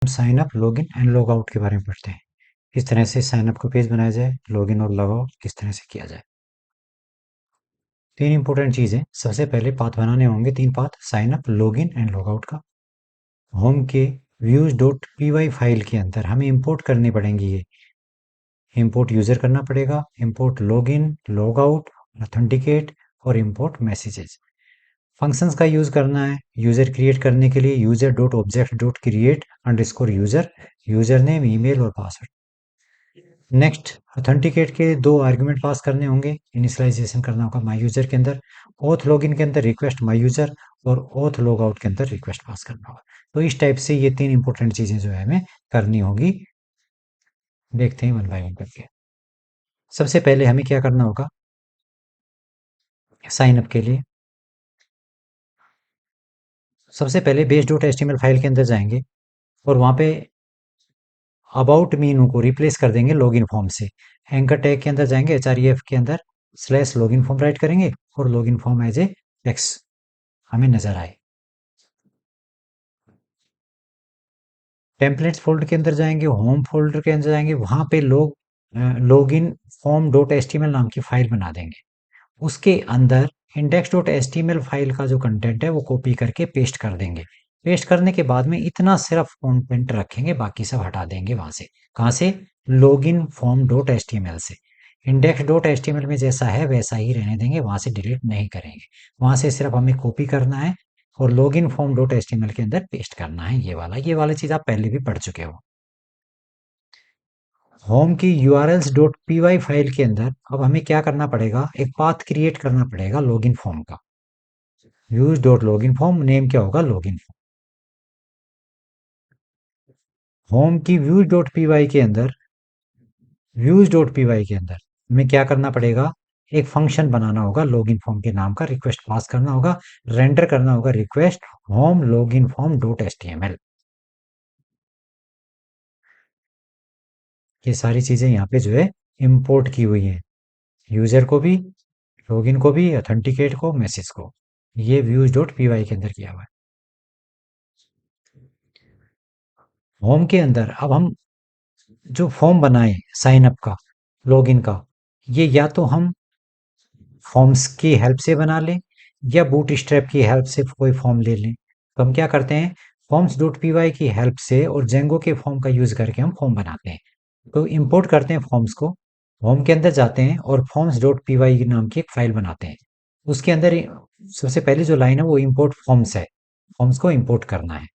हम sign up, login and log out के बारे में पढ़ते हैं। किस तरह से साइन अप का पेज बनाया जाए, लॉगिन और लॉग आउट किस तरह से किया जाए। तीन इंपॉर्टेंट चीजें, सबसे पहले पाथ बनाने होंगे, तीन path sign up, login and log out का। होम के views dot P Y file के अंदर हमें इंपोर्ट करनी पड़ेंगी। ये इंपोर्ट यूजर करना पड़ेगा, import login, log out, authenticate और इंपोर्ट मैसेजेस। फंक्शंस का यूज करना है यूजर क्रिएट करने के लिए, user dot object dot create underscore user, user name, email और पासवर्ड। नेक्स्ट, ऑथेंटिकेट के दो आर्गुमेंट पास करने होंगे, इनिशियलाइजेशन करना होगा माई यूजर के अंदर, ऑथ लॉगिन के अंदर रिक्वेस्ट माई यूजर और ऑथ लॉग आउट के अंदर रिक्वेस्ट पास करना होगा। तो इस टाइप से ये तीन इंपॉर्टेंट चीजें जो है हमें करनी होगी। देखते हैं वन बाय वन करके। सबसे पहले हमें क्या करना होगा, साइन अप के लिए सबसे पहले बेस डॉट एचटीएमएल फाइल के अंदर जाएंगे और वहां पे अबाउट मीनू को रिप्लेस कर देंगे लॉगिन फॉर्म से। एंकर टैग के अंदर जाएंगे, एचआरईएफ के अंदर स्लैश लॉगिन फॉर्म राइट करेंगे और login form as a text हमें नजर आए। टेम्पलेट्स फोल्डर के अंदर जाएंगे, होम फोल्डर के अंदर जाएंगे, वहां पे लॉगिन फॉर्म डॉट एचटीएमएल नाम की फाइल बना देंगे। उसके अंदर इंडेक्स डॉट एचटीएमएल फाइल का जो कंटेंट है वो कॉपी करके पेस्ट कर देंगे। पेस्ट करने के बाद में इतना सिर्फ कंटेंट रखेंगे, बाकी सब हटा देंगे वहां से। कहां से? लॉगिन फॉर्म डॉट एचटीएमएल से। इंडेक्स डॉट एचटीएमएल में जैसा है वैसा ही रहने देंगे, वहां से डिलीट नहीं करेंगे। वहां से सिर्फ हमें कॉपी करना है और लॉगिन फॉर्म डॉट एचटीएमएल के अंदर पेस्ट करना है। ये वाला चीज आप पहले भी पढ़ चुके हो। होम की URLs dot P Y file के अंदर अब हमें क्या करना पड़ेगा, एक पाथ क्रिएट करना पड़ेगा लॉगिन फॉर्म का। Use dot login form, name क्या होगा, लॉगिन फॉर्म। होम की व्यूज डॉट पी वाई के अंदर व्यूज डॉट पी वाई के अंदर हमें क्या करना पड़ेगा, एक फंक्शन बनाना होगा लॉगिन फॉर्म के नाम का, रिक्वेस्ट पास करना होगा, रेंडर करना होगा request home login form dot H T M L. ये सारी चीजें यहाँ पे जो है इंपोर्ट की हुई है, यूजर को भी, लॉगिन को भी, ऑथेंटिकेट को, मैसेज को। ये व्यूज डॉट पी वाई के अंदर किया हुआ है। होम के अंदर अब हम जो फॉर्म बनाए साइन अप का, लॉगिन का, ये या तो हम फॉर्म्स की हेल्प से बना लें या बूट स्ट्रैप की हेल्प से कोई फॉर्म ले लें। तो हम क्या करते हैं, फॉर्म्स डॉट पी वाई की हेल्प से और जेंगो के फॉर्म का यूज करके हम फॉर्म बनाते हैं। तो इंपोर्ट करते हैं फॉर्म्स को, होम के अंदर जाते हैं और फॉर्म्स डॉट पी वाई नाम की एक फाइल बनाते हैं। उसके अंदर सबसे पहली जो लाइन है वो इंपोर्ट फॉर्म्स है। फॉर्म्स को इंपोर्ट करना है।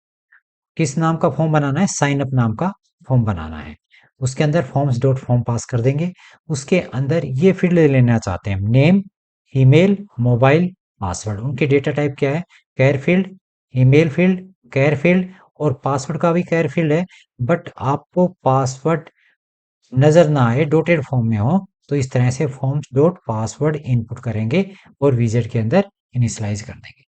किस नाम का फॉर्म बनाना है, साइन अप नाम का फॉर्म बनाना है। उसके अंदर फॉर्म्स डॉट फॉर्म पास कर देंगे। उसके अंदर ये फील्ड लेना चाहते हैं, नेम, ईमेल, मोबाइल, पासवर्ड। उनके डेटा टाइप क्या है, कैर फील्ड, ईमेल फील्ड, कैर फील्ड और पासवर्ड का भी कैर फील्ड है। बट आपको पासवर्ड नजर ना आए, डॉटेड फॉर्म में हो, तो इस तरह से फॉर्म्स डॉट पासवर्ड इनपुट करेंगे और विजेट के अंदर इनिशियलाइज कर देंगे।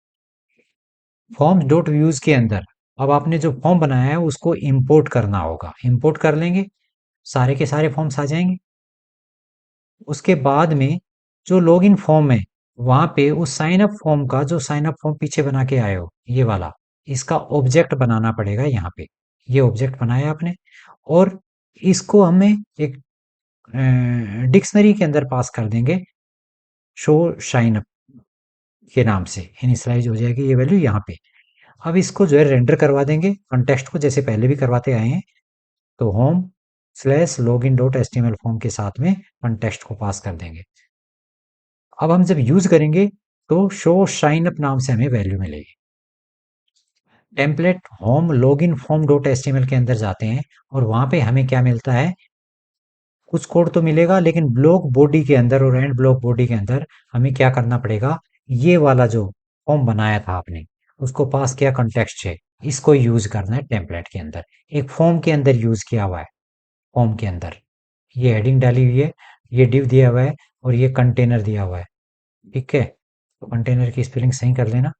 फॉर्म्स डॉट व्यूज के अंदर अब आपने जो फॉर्म बनाया है उसको इंपोर्ट करना होगा, इंपोर्ट कर लेंगे, सारे के सारे फॉर्म्स आ जाएंगे। उसके बाद में जो लॉगिन फॉर्म है वहां पे उस साइन अप फॉर्म का, जो साइन अप फॉर्म पीछे बना के आए हो ये वाला, इसका ऑब्जेक्ट बनाना पड़ेगा यहाँ पे। ये ऑब्जेक्ट बनाया आपने और इसको हमें एक डिक्शनरी के अंदर पास कर देंगे, शो साइन अप के नाम से इनिशियलाइज हो जाएगी ये वैल्यू यहाँ पे। अब इसको जो है रेंडर करवा देंगे कॉन्टेक्स्ट को, जैसे पहले भी करवाते आए हैं। तो home slash login dot HTML form के साथ में कॉन्टेक्स्ट को पास कर देंगे। अब हम जब यूज करेंगे तो शो शाइन अप नाम से हमें वैल्यू मिलेगी। Template home login form dot HTML के अंदर जाते हैं और वहां पे हमें क्या मिलता है, कुछ कोड तो मिलेगा लेकिन ब्लॉक बॉडी के अंदर और एंड ब्लॉक बॉडी के अंदर हमें क्या करना पड़ेगा, ये वाला जो फॉर्म बनाया था आपने उसको पास किया कॉन्टेक्स्ट से, इसको यूज करना है टेम्पलेट के अंदर। एक फॉर्म के अंदर यूज किया हुआ है, फॉर्म के अंदर ये हेडिंग डाली हुई है, ये डिव दिया हुआ है और ये कंटेनर दिया हुआ है। ठीक है, तो कंटेनर की स्पेलिंग सही कर लेना।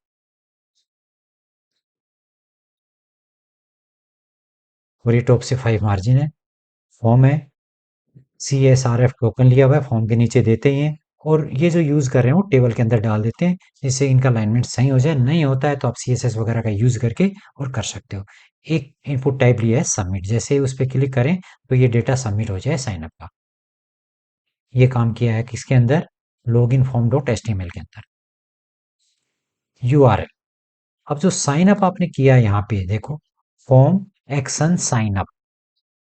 और ये टॉप से 5 मार्जिन है, फॉर्म है, C S R F token लिया हुआ है, फॉर्म के नीचे देते ही हैं। और ये जो यूज़ कर रहे हैं वो टेबल के अंदर डाल देते हैं, जिससे इनका अलाइनमेंट सही हो जाए। नहीं होता है तो आप CSS वगैरह का यूज़ करके और कर सकते हो। एक इनपुट टाइप लिया है सबमिट, जैसे ही उस पर क्लिक करें तो ये डेटा सबमिट हो जाए साइनअप का। ये काम किया है किसके अंदर, लॉगिन फॉर्म डॉट HTML के अंदर। URL, अब जो साइन अप आपने किया यहाँ पे देखो, फॉर्म एक्शन साइन अप।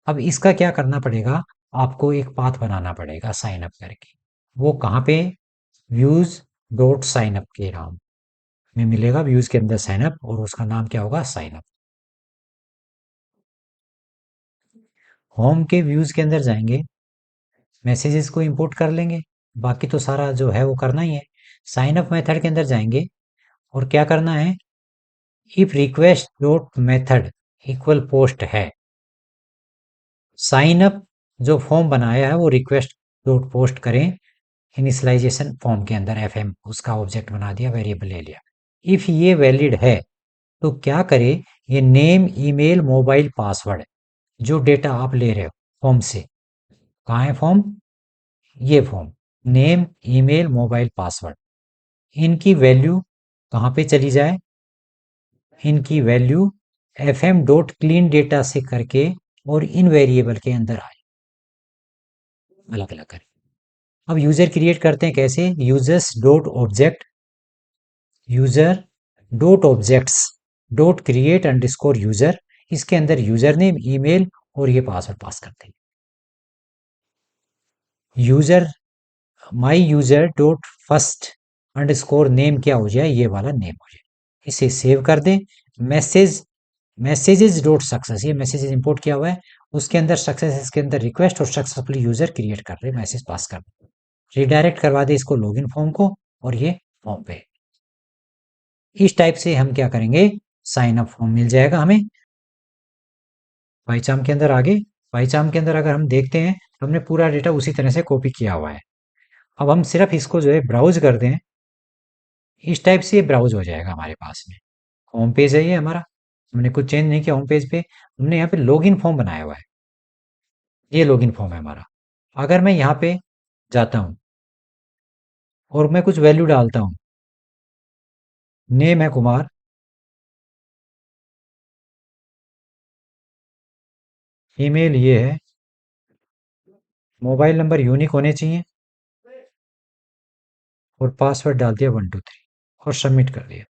अब इसका क्या करना पड़ेगा, आपको एक पाथ बनाना पड़ेगा साइन अप करके। वो कहाँ पे, व्यूज डॉट साइन अप के नाम में मिलेगा, व्यूज के अंदर साइन अप, और उसका नाम क्या होगा, साइन अप। होम के व्यूज के अंदर जाएंगे, मैसेजेस को इंपोर्ट कर लेंगे, बाकी तो सारा जो है वो करना ही है। साइन अप मेथड के अंदर जाएंगे और क्या करना है, if request dot method equal post है, साइन अप जो फॉर्म बनाया है वो रिक्वेस्ट डॉट पोस्ट करें इनिशियलाइजेशन फॉर्म के अंदर, FM उसका ऑब्जेक्ट बना दिया, वेरिएबल ले लिया। इफ ये वैलिड है तो क्या करे, ये नेम ईमेल मोबाइल पासवर्ड जो डेटा आप ले रहे हो फॉर्म से, कहाँ है फॉर्म, ये form, name email mobile password, इनकी वैल्यू कहाँ पे चली जाए, इनकी value FM dot clean data से करके और इन वेरिएबल के अंदर आए, अलग अलग करें। अब यूजर क्रिएट करते हैं कैसे, users dot object, user dot objects dot create underscore user, इसके अंदर यूजर नेम ईमेल और ये पासवर्ड पास करते हैं। User my user dot first underscore name क्या हो जाए, ये वाला नेम हो जाए। इसे सेव कर दें। मैसेज मैसेजेस डॉट सक्सेस, ये मैसेजेस इंपोर्ट किया हुआ है, उसके अंदर सक्सेस, इसके अंदर रिक्वेस्ट और सक्सेसफुली यूजर क्रिएट कर रहे, मैसेज पास कर रहे, रिडायरेक्ट करवा दे इसको लॉगिन फॉर्म को, और ये फॉर्म पे। इस टाइप से हम क्या करेंगे, साइन अप फॉर्म मिल जाएगा हमें। पाइचाम के अंदर आगे, पाइचाम के अंदर अगर हम देखते हैं तो हमने पूरा डेटा उसी तरह से कॉपी किया हुआ है। अब हम सिर्फ इसको जो है ब्राउज कर दें, इस टाइप से ये ब्राउज हो जाएगा हमारे पास में। होम पेज है ये हमारा, हमने कुछ चेंज नहीं किया होम पेज पे, हमने यहाँ पे लॉगिन फॉर्म बनाया हुआ है, ये लॉगिन फॉर्म है हमारा। अगर मैं यहाँ पे जाता हूँ और मैं कुछ वैल्यू डालता हूँ, नेम है कुमार, ईमेल ये है, मोबाइल नंबर यूनिक होने चाहिए, और पासवर्ड डाल दिया 123 और सबमिट कर दिया।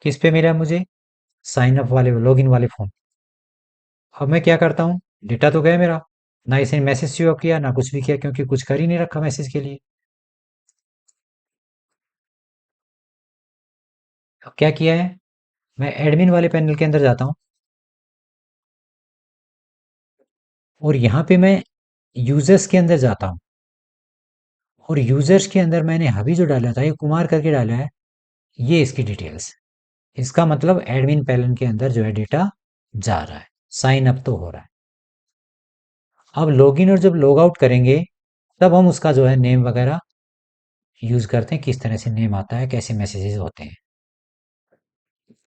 किस पे मिला मुझे, साइन अप वाले लॉगिन वाले फॉर्म। अब मैं क्या करता हूँ, डेटा तो गया मेरा, ना इसे मैसेज सेव किया ना कुछ भी किया, क्योंकि कुछ कर ही नहीं रखा मैसेज के लिए। अब क्या किया है, मैं एडमिन वाले पैनल के अंदर जाता हूँ और यहाँ पे मैं यूजर्स के अंदर जाता हूँ, और यूजर्स के अंदर मैंने अभी जो डाला था ये कुमार करके डाला है, ये इसकी डिटेल्स, इसका मतलब एडमिन पैनल के अंदर जो है डेटा जा रहा है, साइन अप तो हो रहा है। अब लॉगिन और जब लॉग आउट करेंगे तब हम उसका जो है नेम वगैरह यूज करते हैं, किस तरह से नेम आता है, कैसे मैसेजेस होते हैं।